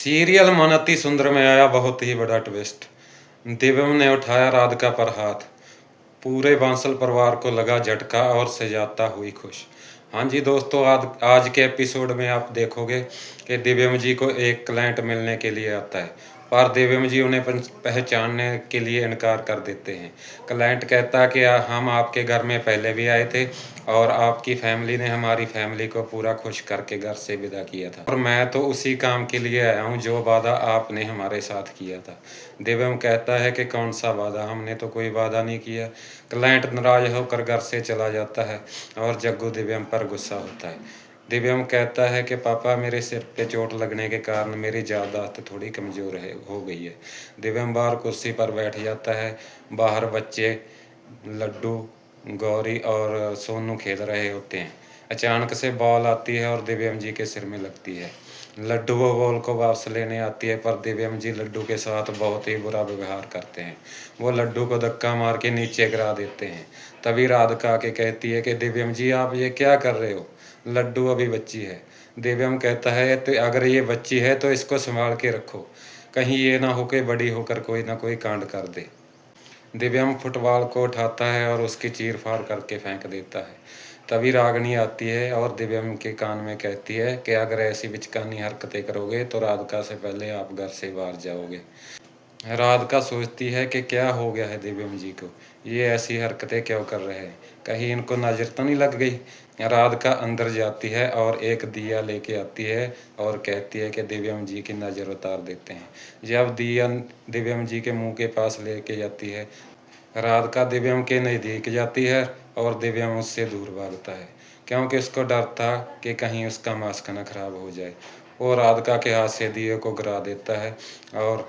Serial मन अति सुंदर में आया बहुत ही बड़ा ट्विस्ट। दिव्यम ने उठाया राधिका पर हाथ। पूरे बांसल परिवार को लगा झटका और सुजाता हुई खुश। हाँ जी दोस्तों, आज के एपिसोड में आप देखोगे कि दिव्यम जी को एक क्लाइंट मिलने के लिए आता है, पर दिव्यम जी उन्हें पहचानने के लिए इनकार कर देते हैं। क्लाइंट कहता है कि हम आपके घर में पहले भी आए थे और आपकी फैमिली ने हमारी फैमिली को पूरा खुश करके घर से विदा किया था, और मैं तो उसी काम के लिए आया हूँ जो वादा आपने हमारे साथ किया था। दिव्यम कहता है कि कौन सा वादा, हमने तो कोई वादा नहीं किया। क्लाइंट नाराज होकर घर से चला जाता है और जग्गू दिव्यम पर गुस्सा होता है। दिव्यम कहता है कि पापा, मेरे सिर पे चोट लगने के कारण मेरी याददाश्त थोड़ी कमज़ोर हो गई है। दिव्यम बाहर कुर्सी पर बैठ जाता है। बाहर बच्चे लड्डू, गौरी और सोनू खेल रहे होते हैं। अचानक से बॉल आती है और दिव्यम जी के सिर में लगती है। लड्डू वो बॉल को वापस लेने आती है, पर दिव्यम जी लड्डू के साथ बहुत ही बुरा व्यवहार करते हैं। वो लड्डू को धक्का मार के नीचे गिरा देते हैं। तभी राधिका आके कहती है कि दिव्यम जी, आप ये क्या कर रहे हो? लड्डू अभी बच्ची है। दिव्यम कहता है, तो अगर ये बच्ची है तो इसको संभाल के रखो, कहीं ये ना हो कि बड़ी होकर कोई ना कोई कांड कर दे। दिव्यम फुटबॉल को उठाता है और उसकी चीर फाड़ करके फेंक देता है। तभी रागिनी आती है और दिव्यम के कान में कहती है कि अगर ऐसी बिचकानी हरकतें करोगे तो राधिका से पहले आप घर से बाहर जाओगे। राधिका सोचती है कि क्या हो गया है दिव्यम जी को, ये ऐसी हरकतें क्यों कर रहे हैं, कहीं इनको नज़र तो नहीं लग गई। राधिका अंदर जाती है और एक दिया लेके आती है और कहती है कि दिव्यम जी की नज़र उतार देते हैं। जब दिया दिव्यम जी के मुंह के पास लेके जाती है, राधिका दिव्यम के नज़दीक जाती है और दिव्यम उससे दूर भागता है, क्योंकि उसको डर था कि कहीं उसका मास्क न खराब हो जाए। वो राधिका के हाथ से दिए को गिरा देता है और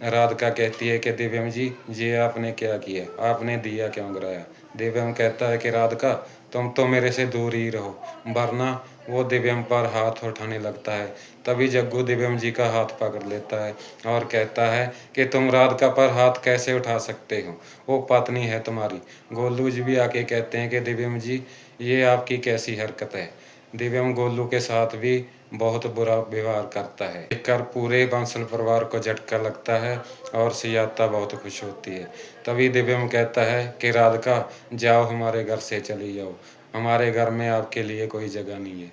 राधिका कहती है कि दिव्यम जी, ये आपने क्या किया, आपने दिया क्यों गिराया? दिव्यम कहता है कि राधिका, तुम तो मेरे से दूर ही रहो, वरना। वो दिव्यम पर हाथ उठाने लगता है। तभी जग्गू दिव्यम जी का हाथ पकड़ लेता है और कहता है कि तुम राधिका पर हाथ कैसे उठा सकते हो, वो पत्नी है तुम्हारी। गोलू जी भी आके कहते हैं कि दिव्यम जी, ये आपकी कैसी हरकत है। दिव्यम गोलू के साथ भी बहुत बुरा व्यवहार करता है। देखकर पूरे बांसल परिवार को झटका लगता है और सुजाता बहुत खुश होती है। तभी दिव्यम कहता है कि राधिका, जाओ, हमारे घर से चली जाओ, हमारे घर में आपके लिए कोई जगह नहीं है।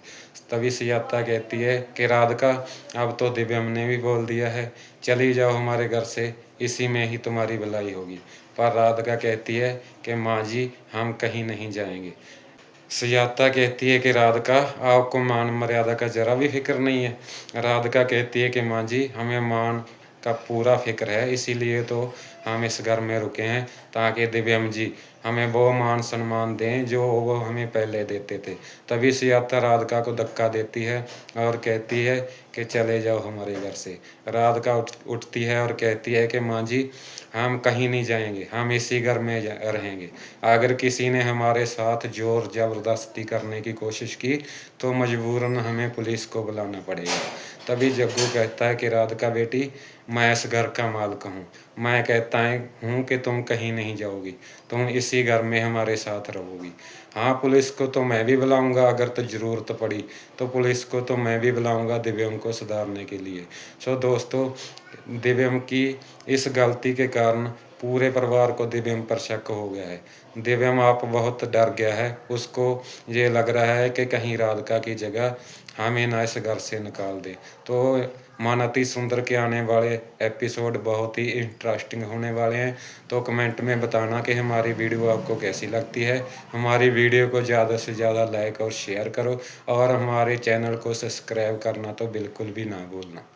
तभी सुजाता कहती है कि राधिका, अब तो दिव्यम ने भी बोल दिया है, चली जाओ हमारे घर से, इसी में ही तुम्हारी भलाई होगी। पर राधिका कहती है कि माँ जी, हम कहीं नहीं जाएंगे। सुजाता कहती है कि राधिका, आपको मान मर्यादा का जरा भी फिक्र नहीं है। राधिका कहती है कि माँ जी, हमें मान का पूरा फिक्र है, इसीलिए तो हम इस घर में रुके हैं, ताकि दिव्यम जी हमें वो मान सम्मान दें जो वो हमें पहले देते थे। तभी सुजाता राधिका को धक्का देती है और कहती है कि चले जाओ हमारे घर से। राधिका उठती है और कहती है कि माँ जी, हम कहीं नहीं जाएंगे, हम इसी घर में रहेंगे। अगर किसी ने हमारे साथ जोर ज़बरदस्ती करने की कोशिश की तो मजबूरन हमें पुलिस को बुलाना पड़ेगा। तभी जग्गू कहता है कि राधिका बेटी, मैं इस घर का मालिक हूँ, मैं कहता हूँ कि तुम कहीं नहीं जाओगी, तुम इसी घर में हमारे साथ रहोगी। हाँ, पुलिस को तो मैं भी बुलाऊंगा, अगर तो ज़रूरत पड़ी तो पुलिस को तो मैं भी बुलाऊंगा दिव्यम को सुधारने के लिए। सो दोस्तों, दिव्यम की इस गलती के कारण पूरे परिवार को दिव्यम पर शक हो गया है। दिव्यम आप बहुत डर गया है, उसको ये लग रहा है कि कहीं राधिका की जगह हमें ना इस घर से निकाल दे। तो मन अति सुंदर के आने वाले एपिसोड बहुत ही इंटरेस्टिंग होने वाले हैं। तो कमेंट में बताना कि हमारी वीडियो आपको कैसी लगती है। हमारी वीडियो को ज़्यादा से ज़्यादा लाइक और शेयर करो, और हमारे चैनल को सब्सक्राइब करना तो बिल्कुल भी ना भूलना।